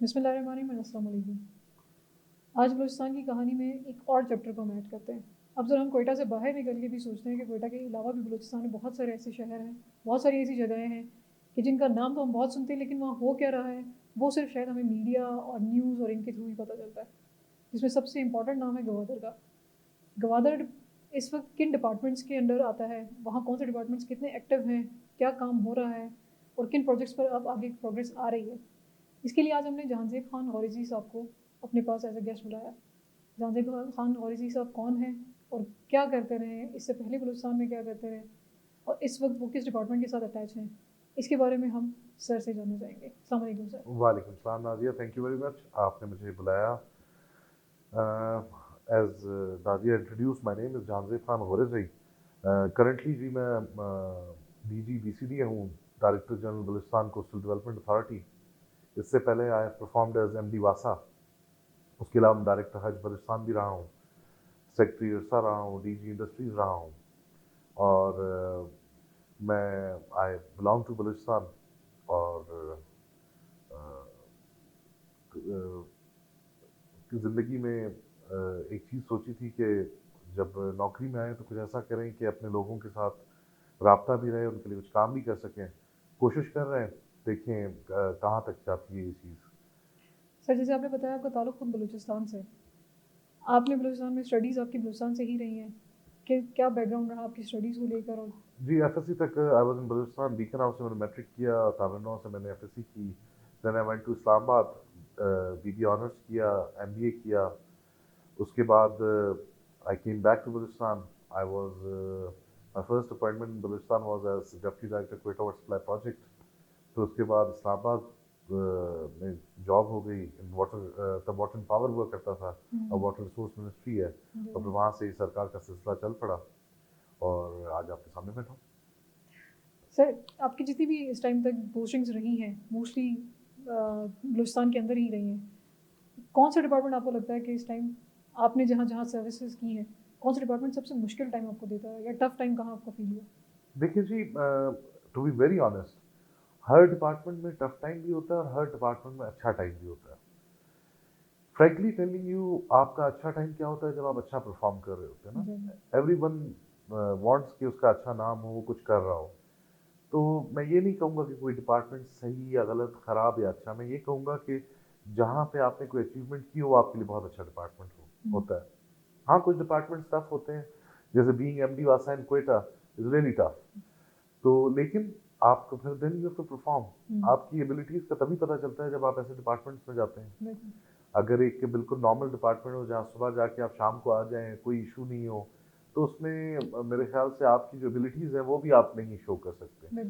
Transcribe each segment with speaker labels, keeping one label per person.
Speaker 1: بسم اللہ الرحمن الرحیم، السلام علیکم۔ آج بلوچستان کی کہانی میں ایک اور چیپٹر کو ہم ایڈ کرتے ہیں۔ اب ذرا ہم کوئٹہ سے باہر نکل کے بھی سوچتے ہیں کہ کوئٹہ کے علاوہ بھی بلوچستان میں بہت سارے ایسے شہر ہیں، بہت ساری ایسی جگہیں ہیں کہ جن کا نام تو ہم بہت سنتے ہیں، لیکن وہاں ہو کیا رہا ہے وہ صرف شاید ہمیں میڈیا اور نیوز اور ان کے تھرو ہی پتہ چلتا ہے، جس میں سب سے امپورٹنٹ نام ہے گوادر کا۔ گوادر اس وقت کن ڈپارٹمنٹس کے انڈر آتا ہے، وہاں کون سے ڈپارٹمنٹس کتنے ایکٹیو ہیں، کیا کام ہو رہا ہے اور کن پروجیکٹس پر اب آگے پروگریس آ رہی ہے۔ اس کے لیے آج ہم نے جہانزیب خان غوریزی صاحب کو اپنے پاس ایز اے گیسٹ بلایا۔ جہانزیب خان غوریزی صاحب کون ہیں اور کیا کرتے رہے ہیں، اس سے پہلے بلوچستان میں کیا کرتے رہے اور اس وقت وہ کس ڈپارٹمنٹ کے ساتھ اٹیچ ہیں، اس کے بارے میں ہم سر سے جاننا چاہیں گے۔ السلام علیکم سر۔
Speaker 2: وعلیکم السلام Nazia, thank you very much, آپ نے مجھے بلایا۔ As Nazia introduce, my name is Jahanzeb Khan Ghorzai. Currently جی میں D G B C D ہوں، director general Balochistan coastal development authority. اس سے پہلے I performed as M D واسا، اس کے علاوہ ڈائریکٹر حج بلوچستان بھی رہا ہوں، سیکٹری ارسا رہا ہوں، ڈی جی انڈسٹریز رہا ہوں، اور میں آئی بلانگ ٹو بلوچستان۔ اور زندگی میں ایک چیز سوچی تھی کہ جب نوکری میں آئیں تو کچھ ایسا کریں کہ اپنے لوگوں کے ساتھ رابطہ بھی رہے، ان کے لیے کچھ کام بھی کر سکیں۔ کوشش کر رہے ہیں، دیکھیں کہاں تک جاتی ہے یہ چیز۔
Speaker 1: سر جیسے آپ نے بتایا آپ کا تعلق خود بلوچستان سے، آپ نے بلوچستان میں اسٹڈیز آپ کی بلوچستان سے ہی رہی ہیں، کہ کیا بیک گراؤنڈ رہا آپ کی اسٹڈیز کو لے کر؟ اور
Speaker 2: جی ایف ایس سی تک I was in Balochistan, Beacon House سے میں نے میٹرک کیا، تامل سے میں نے ایف ایس سی کی، دین I went to Islamabad, B B honours کیا، ایم بی اے کیا۔ اس کے بعد I came back to Balochistan. I was my first appointment in Balochistan was as deputy director Quetta water supply project. پھر اس کے بعد اسلام آباد میں جاب ہو گئی ان واٹر، تب واٹر اینڈ پاور ہوا کرتا تھا، اب واٹر ریسورس منسٹری ہے، اور پھر وہاں سے سرکار کا سلسلہ چل پڑا اور آج آپ کے سامنے بیٹھا ہوں۔
Speaker 1: سر آپ کی جتنی بھی اس ٹائم تک پوسٹنگز رہی ہیں موسٹلی بلوچستان کے اندر ہی رہی ہیں، کون سا ڈپارٹمنٹ آپ کو لگتا ہے کہ اس ٹائم آپ نے جہاں جہاں سروسز کی ہیں، کون سا ڈپارٹمنٹ سب سے مشکل ٹائم آپ کو دیتا ہے یا ٹف ٹائم کہاں آپ کو فیل ہوا؟
Speaker 2: دیکھیے جی، ٹو بی ویری آنیسٹ، ہر ڈپارٹمنٹ میں ٹف ٹائم بھی ہوتا ہے اور ہر ڈپارٹمنٹ میں اچھا ٹائم بھی ہوتا ہے۔ فرینکلی ٹیلنگ یو، آپ کا اچھا ٹائم کیا ہوتا ہے؟ جب آپ اچھا پرفارم کر رہے ہوتے ہیں نا۔ ایوری ون وانٹس کہ اس کا اچھا نام ہو، وہ کچھ کر رہا ہو۔ تو میں یہ نہیں کہوں گا کہ کوئی ڈپارٹمنٹ صحیح یا غلط، خراب یا اچھا، میں یہ کہوں گا کہ جہاں پہ آپ نے کوئی اچیومنٹ کی ہو، وہ آپ کے لیے بہت اچھا ڈپارٹمنٹ ہوتا ہے۔ ہاں کچھ ڈپارٹمنٹ ٹف ہوتے ہیں، جیسے بینگ ایم ڈی واسا in Quetta is really tough, تو لیکن آپ کو پھر then you have to perform. آپ کی ایبلٹیز کا تبھی پتہ چلتا ہے جب آپ ایسے ڈپارٹمنٹس میں جاتے ہیں۔ اگر ایک بالکل نارمل ڈپارٹمنٹ ہو جہاں صبح جا کے آپ شام کو آ جائیں، کوئی ایشو نہیں ہو، تو اس میں میرے خیال سے آپ کی جو ایبلٹیز ہیں وہ بھی آپ نہیں شو کر سکتے۔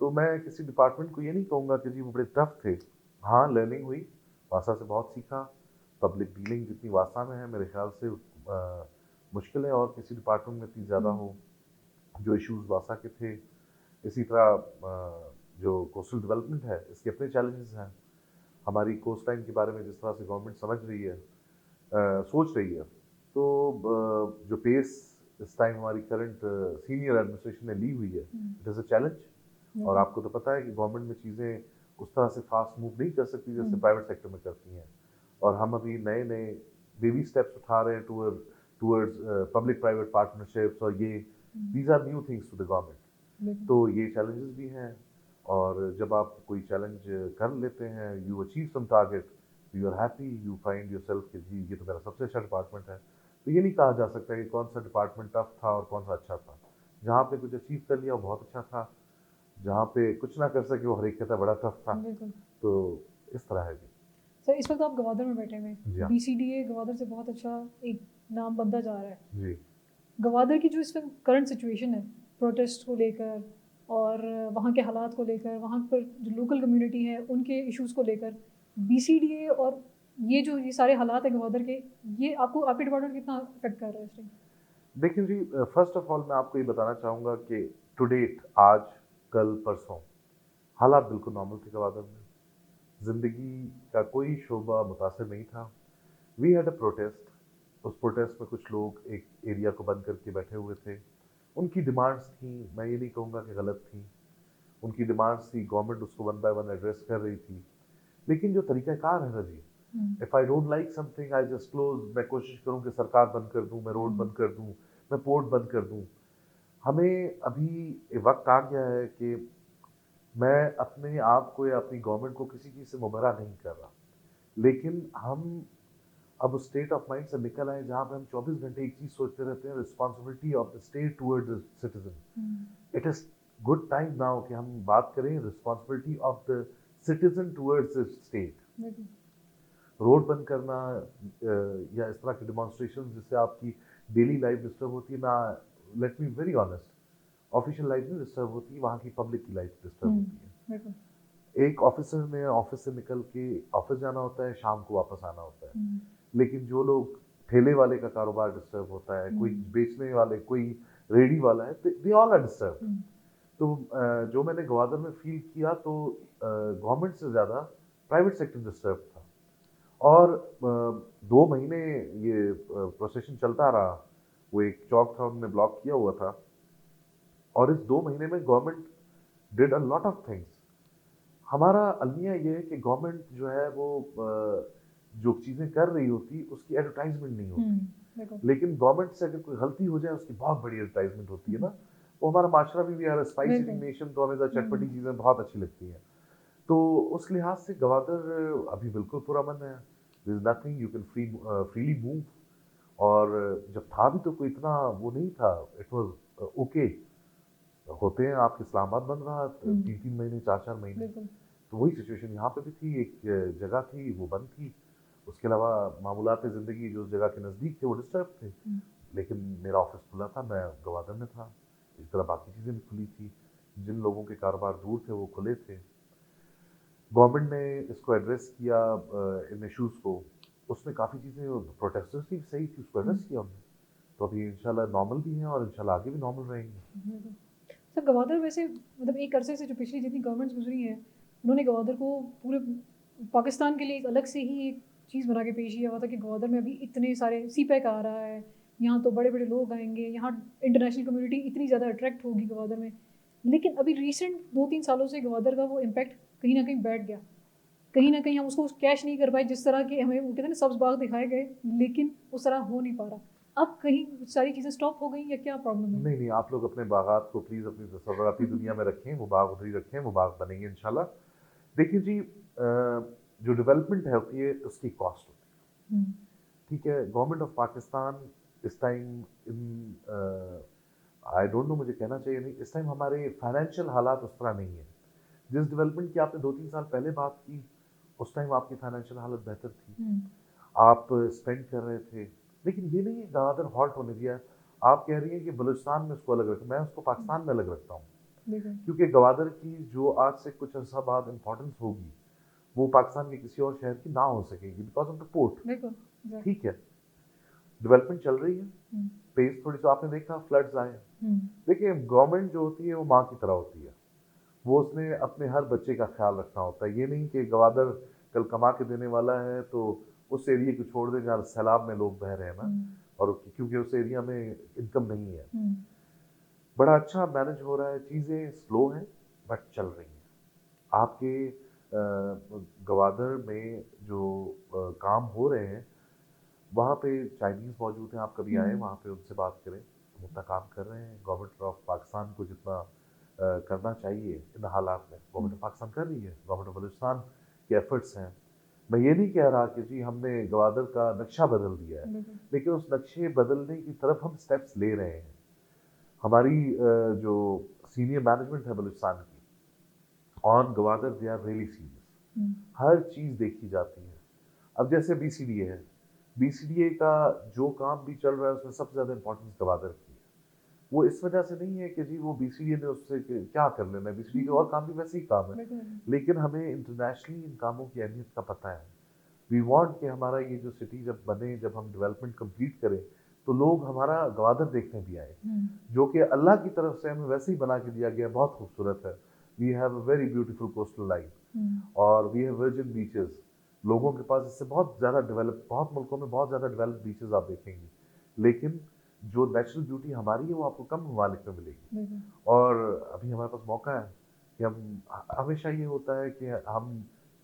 Speaker 2: تو میں کسی ڈپارٹمنٹ کو یہ نہیں کہوں گا کہ جی وہ بڑے ٹف تھے۔ ہاں لرننگ ہوئی، واسا سے بہت سیکھا۔ پبلک ڈیلنگ جتنی واسا میں ہے میرے خیال سے مشکل ہے اور کسی ڈپارٹمنٹ میں اتنی زیادہ ہو۔ جو ایشوز واسا کے تھے، اسی طرح جو کوسٹل ڈیولپمنٹ ہے اس کے اپنے چیلنجز ہیں۔ ہماری کوسٹ لائن کے بارے میں جس طرح سے گورنمنٹ سمجھ رہی ہے، سوچ رہی ہے، تو جو پیس اس ٹائم ہماری کرنٹ سینئر ایڈمنسٹریشن نے لی ہوئی ہے، اٹ از اے چیلنج۔ اور آپ کو تو پتہ ہے کہ گورنمنٹ میں چیزیں اس طرح سے فاسٹ موو نہیں کر سکتی جیسے پرائیویٹ سیکٹر میں کرتی ہیں، اور ہم ابھی نئے نئے بیبی اسٹیپس اٹھا رہے ہیں ٹورڈز پبلک پرائیویٹ پارٹنرشپس، اور یہ these are new things to the government. تو یہ چیلنجز بھی ہیں، اور جب آپ کوئی چیلنج کر لیتے ہیں، you achieve some target, you are happy, you find yourself کہ جی یہ تو میرا سب سے اچھا ڈپارٹمنٹ ہے۔ تو یہ نہیں کہا جا سکتا کہ کون سا ڈپارٹمنٹ ٹف تھا اور کون سا اچھا تھا۔ جہاں پہ کچھ اچیو کر لیا وہ بہت اچھا تھا، جہاں پہ کچھ نہ کر سکے وہ ہر ایک کہتا بڑا ٹف تھا۔ تو اس طرح ہے جی۔
Speaker 1: سر اس وقت آپ گوادر میں بیٹھے ہوئے، B C D A Gwadar سے بہت اچھا ایک نام بنتا جا رہا ہے
Speaker 2: جی۔
Speaker 1: گوادر کی جو اس وقت کرنٹ سچویشن ہے پروٹیسٹ کو لے کر اور وہاں کے حالات کو لے کر، وہاں پر جو لوکل کمیونٹی ہے ان کے ایشوز کو لے کر، بی سی ڈی اے اور یہ سارے حالات ہیں گوادر کے، یہ آپ کو آپ کے ڈپارٹمنٹ کتنا افیکٹ کر رہا ہے اس ٹائم؟
Speaker 2: دیکھیں جی، فرسٹ آف آل میں آپ کو یہ بتانا چاہوں گا کہ ٹو ڈیٹ، آج کل پرسوں حالات بالکل نارمل تھے گوادر میں۔ زندگی کا کوئی شعبہ متاثر نہیں تھا۔ وی ہیڈ اے پروٹیسٹ، اس پروٹیسٹ میں کچھ لوگ ایک ایریا کو بند کر کے بیٹھے ہوئے تھے۔ ان کی ڈیمانڈس تھیں، میں یہ نہیں کہوں گا کہ غلط تھیں، ان کی ڈیمانڈس تھی، گورنمنٹ اس کو ون بائی ون ایڈریس کر رہی تھی۔ لیکن جو طریقہ کار ہے نا جی, if I don't like something I just close, میں کوشش کروں کہ سرکار بند کر دوں, میں روڈ بند کر دوں, میں پورٹ بند کر دوں. ہمیں ابھی وقت آ گیا ہے کہ میں اپنے آپ کو یا اپنی گورنمنٹ کو کسی چیز سے مبرہ نہیں کر رہا, لیکن ہم اب اس اسٹیٹ آف مائنڈ سے نکل آئے جہاں پہ ہم 24 گھنٹے ایک چیز سوچتے رہتے ہیں, responsibility of the state toward the citizen. It is good time now کہ ہم بات کریں responsibility of the citizen towards the state. Road بند کرنا یا اس طرح کی ڈیمانسٹریشن جس سے آپ کی ڈیلی لائف ڈسٹرب ہوتی ہے, میں let me very honest, official life نہیں ڈسٹرب ہوتی, وہاں کی پبلک کی لائف ڈسٹرب ہوتی ہے. ایک آفیسر نے آفس سے نکل کے آفس جانا ہوتا ہے, شام کو واپس آنا ہوتا ہے, لیکن جو لوگ ٹھیلے والے کا کاروبار ڈسٹرب ہوتا ہے, کوئی بیچنے والے, کوئی ریڈی والا ہے, دے آل آر ڈسٹرب. تو جو میں نے گوادر میں فیل کیا تو گورنمنٹ سے زیادہ پرائیویٹ سیکٹر ڈسٹرب تھا. اور 2 مہینے یہ پروسیشن چلتا رہا, وہ ایک چوک تھا انہوں نے بلاک کیا ہوا تھا, اور اس 2 مہینے میں government did a lot of things. ہمارا المیہ یہ ہے کہ گورنمنٹ جو ہے وہ جو چیزیں کر رہی ہوتی اس کی ایڈورٹائزمنٹ نہیں ہوتی, لیکن گورنمنٹ سے اگر کوئی غلطی ہو جائے اس کی بہت بڑی ایڈورٹائزمنٹ ہوتی ہے نا. وہ ہمارا معاشرہ بھی ہے اسپائسی نیشن, تو ہمیں چٹپٹی چیزیں بہت اچھی لگتی ہیں. تو اس لحاظ سے گوادر ابھی بالکل پرامن ہے, there is nothing, you can freely move. اور جب تھا بھی تو کوئی اتنا وہ نہیں تھا, it was okay. ہوتے ہیں آپ کے اسلام آباد بن رہا 3 مہینے 4 مہینے, تو وہی سچویشن یہاں پہ بھی تھی. ایک جگہ تھی وہ بند تھی, اس کے علاوہ معمولات زندگی جو اس جگہ کے نزدیک تھے وہ ڈسٹرب تھے. لیکن میرا آفس کھلا تھا, میں گوادر میں تھا, اس طرح باقی چیزیں بھی کھلی تھی. جن لوگوں کے کاروبار دور تھے وہ کھلے تھے. گورنمنٹ نے اس کو ایڈریس کیا ان ایشوز کو, اس میں کافی چیزیں پروٹیسٹرز کی صحیح تھی, اس کو ایڈریس کیا ہم نے. تو ابھی انشاءاللہ نارمل بھی ہیں اور انشاءاللہ آگے بھی نارمل رہیں گے.
Speaker 1: سر گوادر ویسے مطلب ایک عرصے سے جو پچھلی جتنی گورنمنٹس گزری ہیں انہوں نے گوادر کو پورے پاکستان کے لیے ایک الگ سے ہی ایک چیز بنا کے پیش کیا ہوا تھا کہ گوادر میں ابھی اتنے سارے سی پیک آ رہا ہے, یہاں تو بڑے بڑے لوگ آئیں گے, یہاں انٹرنیشنل کمیونٹی اتنی زیادہ اٹریکٹ ہوگی گوادر میں. لیکن ابھی ریسنٹ 2-3 سالوں سے گوادر کا وہ امپیکٹ کہیں نہ کہیں بیٹھ گیا. کہیں نہ کہیں ہم اس کو کیش نہیں کر پائے جس طرح کہ ہمیں وہ کہتے ہیں نا سبز باغ دکھائے گئے, لیکن اس طرح ہو نہیں پا رہا. اب کہیں ساری چیزیں اسٹاپ ہو گئی یا کیا پرابلم ہے؟
Speaker 2: نہیں, آپ لوگ اپنے باغات کو پلیز اپنی تصوراتی دنیا میں رکھیں, وہ باغ ادھر ہی رکھیں, وہ باغ بنیں گے انشاءاللہ. دیکھیے جی, جو ڈیولپمنٹ ہوتی ہے اس کی کاسٹ ہوتی ہے, ٹھیک ہے. گورنمنٹ آف پاکستان اس ٹائم آئی ڈونٹ نو, مجھے کہنا چاہیے نہیں, اس ٹائم ہمارے فائنینشیل حالات اس طرح نہیں ہیں. جس ڈیولپمنٹ کی آپ نے 2-3 سال پہلے بات کی اس ٹائم آپ کی فائنینشیل حالت بہتر تھی, آپ اسپینڈ کر رہے تھے. لیکن یہ نہیں ہے گوادر ہالٹ ہونے دیا. آپ کہہ رہی ہیں کہ بلوچستان میں اس کو الگ رکھا, میں اس کو پاکستان میں الگ رکھتا ہوں, کیونکہ گوادر کی جو آج سے کچھ عرصہ بعد امپورٹنس ہوگی وہ پاکستان کے کسی اور شہر کی نہ ہو سکے گی, بیکاز آف دا پورٹ. ٹھیک ہے, ڈیولپمنٹ چل رہی ہے, پیس تھوڑی سی آپ نے دیکھا فلڈز آئے. دیکھیے گورنمنٹ جو ہوتی ہے وہ ماں کی طرح ہوتی ہے, وہ اس نے اپنے ہر بچے کا خیال رکھنا ہوتا ہے. یہ نہیں کہ گوادر کل کما کے دینے والا ہے تو اس ایریے کو چھوڑ دیں جہاں سیلاب میں لوگ بہہ رہے ہیں نا, اور کیونکہ اس ایریا میں انکم نہیں ہے. بڑا اچھا مینج ہو رہا ہے, چیزیں سلو ہیں بٹ چل رہی ہیں. آپ کے گوادر میں جو کام ہو رہے ہیں وہاں پہ چائنیز موجود ہیں, آپ کبھی آئیں وہاں پہ ان سے بات کریں, ہم اتنا کام کر رہے ہیں. گورنمنٹ آف پاکستان کو جتنا کرنا چاہیے ان حالات میں گورنمنٹ آف پاکستان کر رہی ہے, گورنمنٹ آف بلوچستان کے ایفرٹس ہیں. میں یہ نہیں کہہ رہا کہ جی ہم نے گوادر کا نقشہ بدل دیا ہے, لیکن اس نقشے بدلنے کی طرف ہم سٹیپس لے رہے ہیں. ہماری جو سینئر مینجمنٹ ہے بلوچستان کی on Gwadar, they are really serious. ہر چیز دیکھی جاتی ہے. اب جیسے بی سی ڈی اے ہے, بی سی ڈی اے کا جو کام بھی چل رہا ہے اس میں سب سے زیادہ امپورٹنس گوادر کی ہے. وہ اس وجہ سے نہیں ہے کہ جی وہ بی سی ڈی اے نے اس سے کیا کر لینا ہے, بی سی ڈی اے کے اور کام بھی ویسے ہی کام ہے, لیکن ہمیں انٹرنیشنلی ان کاموں کی اہمیت کا پتہ ہے. وی وانٹ کہ ہمارا یہ جو سٹی جب بنے, جب ہم ڈیولپمنٹ کمپلیٹ کریں تو لوگ ہمارا گوادر دیکھنے بھی آئیں, جو کہ اللہ کی طرف سے ہمیں ویسے ہی بنا کے دیا گیا, بہت خوبصورت ہے. We have a very beautiful coastal line اور وی ہیو ورجن بیچز. لوگوں کے پاس اس سے بہت زیادہ ڈیولپ, بہت ملکوں میں بہت زیادہ ڈیولپ بیچز آپ دیکھیں گے, لیکن جو نیچرل بیوٹی ہماری ہے وہ آپ کو کم ممالک میں ملے گی. اور ابھی ہمارے پاس موقع ہے کہ ہم, ہمیشہ یہ ہوتا ہے کہ ہم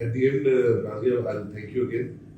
Speaker 3: At the end, Nazia, I'll thank you again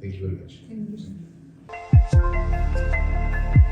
Speaker 3: Thank you very much.
Speaker 1: Thank you.